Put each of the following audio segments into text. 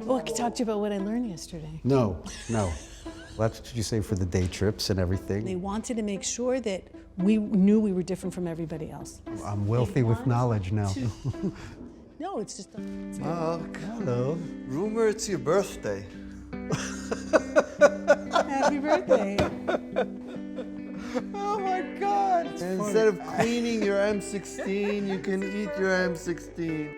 Oh, I could talk to you about what I learned yesterday. No. That's what you say for the day trips and everything. They wanted to make sure that we knew we were different from everybody else. I'm wealthy with knowledge now. No, it's just... Oh, Hello. rumor it's your birthday. Happy birthday. Oh my God! Instead of cleaning your M16, you can eat your M16.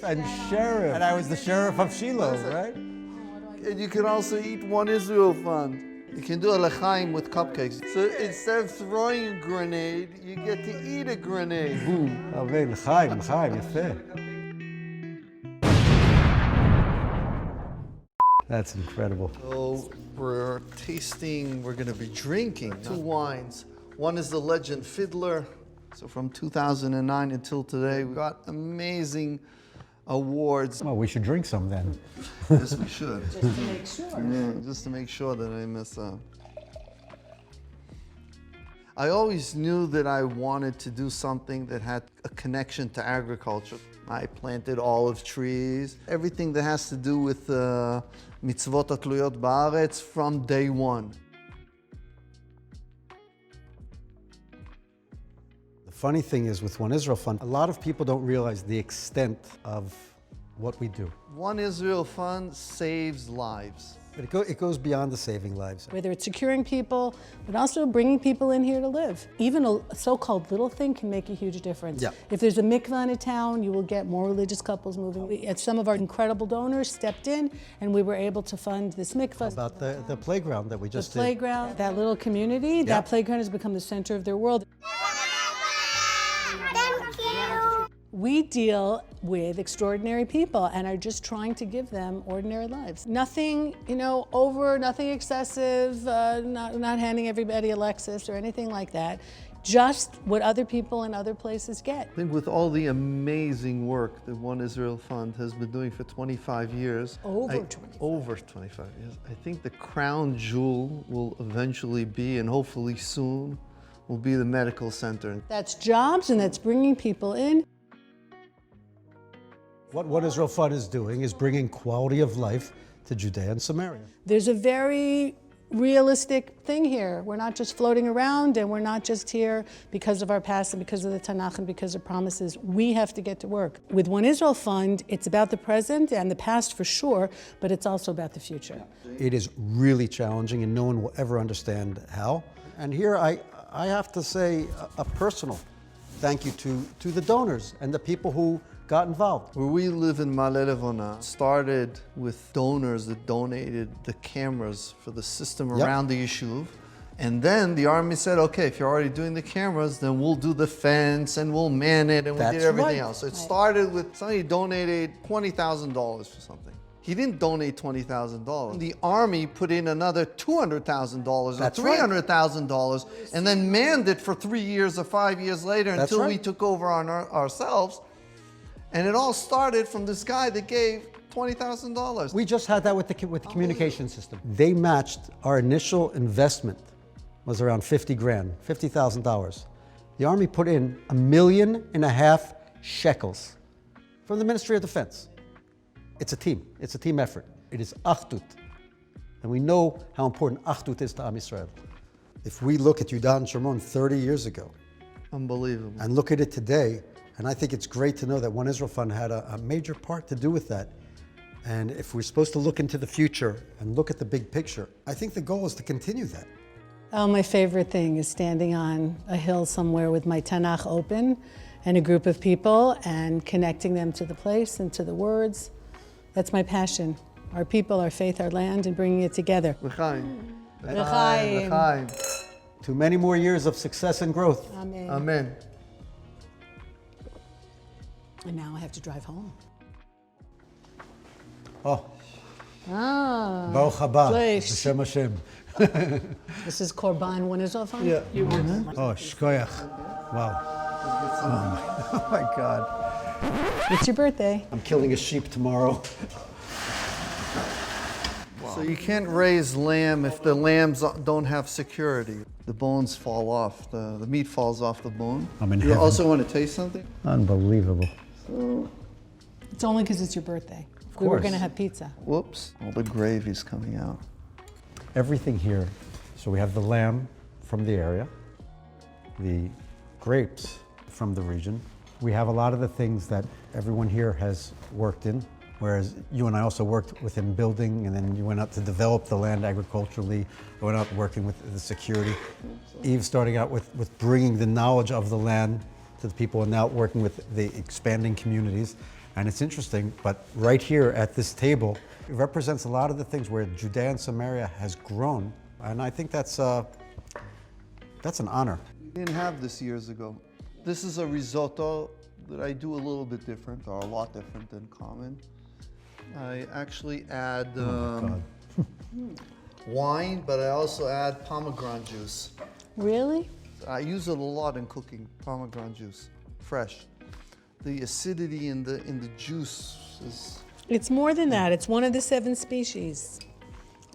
And sheriff. And I was the sheriff of Shiloh, right? And you can also eat One Israel Fund. You can do a l'chaim with cupcakes. So instead of throwing a grenade, you get to eat a grenade. Boom. Amen. L'chaim, יפה. That's incredible. So we're going to be drinking 2 wines. One is the Legend Fiddler. So from 2009 until today, we got amazing awards. Well, we should drink some then. Yes, we should. Just to make sure. Yeah, just to make sure that I mess up. I always knew that I wanted to do something that had a connection to agriculture. I planted olive trees, everything that has to do with mitzvot hatluyot ba'aretz from day one. The funny thing is with One Israel Fund, a lot of people don't realize the extent of what we do. One Israel Fund saves lives. But it goes beyond the saving lives. Whether it's securing people, but also bringing people in here to live. Even a so-called little thing can make a huge difference. Yeah. If there's a mikvah in a town, you will get more religious couples moving. Some of our incredible donors stepped in, and we were able to fund this mikvah. About the playground that we just did. The playground, that little community, that playground has become the center of their world. We deal with extraordinary people and are just trying to give them ordinary lives. Nothing, over, nothing excessive, not handing everybody a Lexus or anything like that. Just what other people in other places get. I think with all the amazing work that One Israel Fund has been doing for 25 years. Over 25 years. I think the crown jewel will eventually be, and hopefully soon, will be the medical center. That's jobs and that's bringing people in. What One Israel Fund is doing is bringing quality of life to Judea and Samaria. There's a very realistic thing here. We're not just floating around and we're not just here because of our past and because of the Tanakh and because of promises. We have to get to work. With One Israel Fund, it's about the present and the past for sure, but it's also about the future. It is really challenging and no one will ever understand how. And here I have to say a personal thank you to the donors and the people who got involved. Where we live in Ma'ale Levona started with donors that donated the cameras for the system around the yeshuv. And then the army said, okay, if you're already doing the cameras, then we'll do the fence and we'll man it and we did everything else. So it started with somebody donated $20,000 for something. He didn't donate $20,000. The army put in another $200,000 or $300,000 and then manned it for 3 years or 5 years later until we took over on ourselves. And it all started from this guy that gave $20,000. We just had that with the communication system. They matched our initial investment was around 50 grand, $50,000. The Army put in $1.5 million shekels from the Ministry of Defense. It's a team effort. It is achdut. And we know how important achdut is to Am Yisrael. If we look at Yudan and Shimon 30 years ago, unbelievable, and look at it today, and I think it's great to know that One Israel Fund had a major part to do with that. And if we're supposed to look into the future and look at the big picture, I think the goal is to continue that. Oh, my favorite thing is standing on a hill somewhere with my Tanakh open and a group of people and connecting them to the place and to the words. That's my passion. Our people, our faith, our land, and bringing it together. L'chaim. L'chaim. L'chaim. To many more years of success and growth. Amen. Amen. And now I have to drive home. Oh. Baruch haba. B'shem Hashem. This is Korban One Israel Fund? Yeah. Oh, shkoyach. Wow. Oh my God. It's your birthday. I'm killing a sheep tomorrow. So you can't raise lamb if the lambs don't have security. The bones fall off, the meat falls off the bone. I'm in You heaven. also want to taste something? Unbelievable. So It's only because it's your birthday. We were course. going to have pizza. Whoops, all the gravy's coming out. Everything here. So we have the lamb from the area, the grapes from the region. We have a lot of the things that everyone here has worked in, whereas you and I also worked within building, and then you went out to develop the land agriculturally, went out working with the security. Eve starting out with bringing the knowledge of the land to the people, and now working with the expanding communities. And it's interesting, but right here at this table, it represents a lot of the things where Judea and Samaria has grown. And I think that's an honor. We didn't have this years ago. This is a risotto that I do a little bit different, or a lot different than common. I actually add wine, but I also add pomegranate juice. Really? I use it a lot in cooking, pomegranate juice, fresh. The acidity in the juice is... It's more than that. It's one of the 7 species.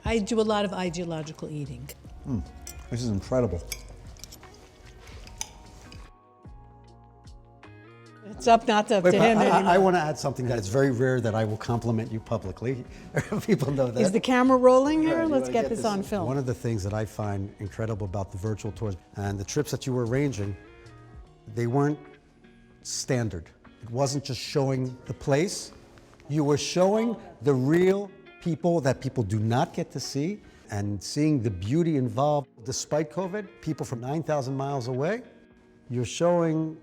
I do a lot of ideological eating. This is incredible. It's up, not up to him I anymore. want to add something that it's very rare that I will compliment you publicly. People know that. Is the camera rolling here? Right, you Let's wanna get this on film. One of the things that I find incredible about the virtual tours and the trips that you were arranging, they weren't standard. It wasn't just showing the place. You were showing the real people that people do not get to see, and seeing the beauty involved. Despite COVID, people from 9,000 miles away, you're showing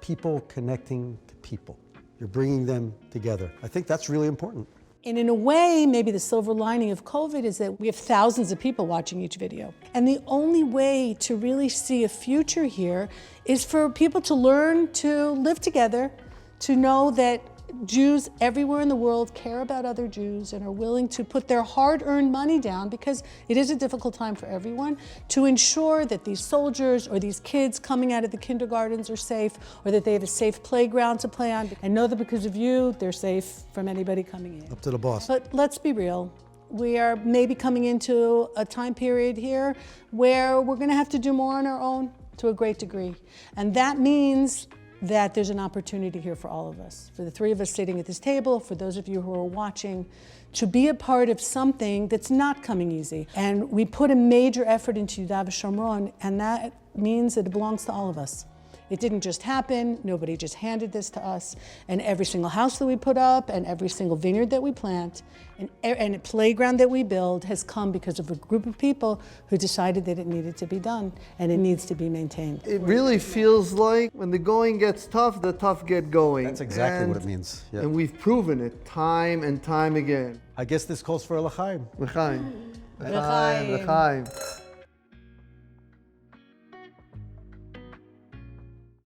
people connecting to people. You're bringing them together. I think that's really important. And in a way, maybe the silver lining of COVID is that we have thousands of people watching each video. And the only way to really see a future here is for people to learn to live together, to know that Jews everywhere in the world care about other Jews and are willing to put their hard-earned money down, because it is a difficult time for everyone, to ensure that these soldiers or these kids coming out of the kindergartens are safe, or that they have a safe playground to play on, and know that because of you, they're safe from anybody coming in. Up to the boss. But let's be real. We are maybe coming into a time period here where we're going to have to do more on our own to a great degree. And that means that there's an opportunity here for all of us, for the 3 of us sitting at this table, for those of you who are watching, to be a part of something that's not coming easy. And we put a major effort into Yudav Shomron, and that means that it belongs to all of us. It didn't just happen, nobody just handed this to us, and every single house that we put up, and every single vineyard that we plant, and a playground that we build has come because of a group of people who decided that it needed to be done, and it needs to be maintained. It really feels like when the going gets tough, the tough get going. That's exactly what it means. Yeah. And we've proven it time and time again. I guess this calls for a l'chaim. L'chaim. L'chaim. L'chaim.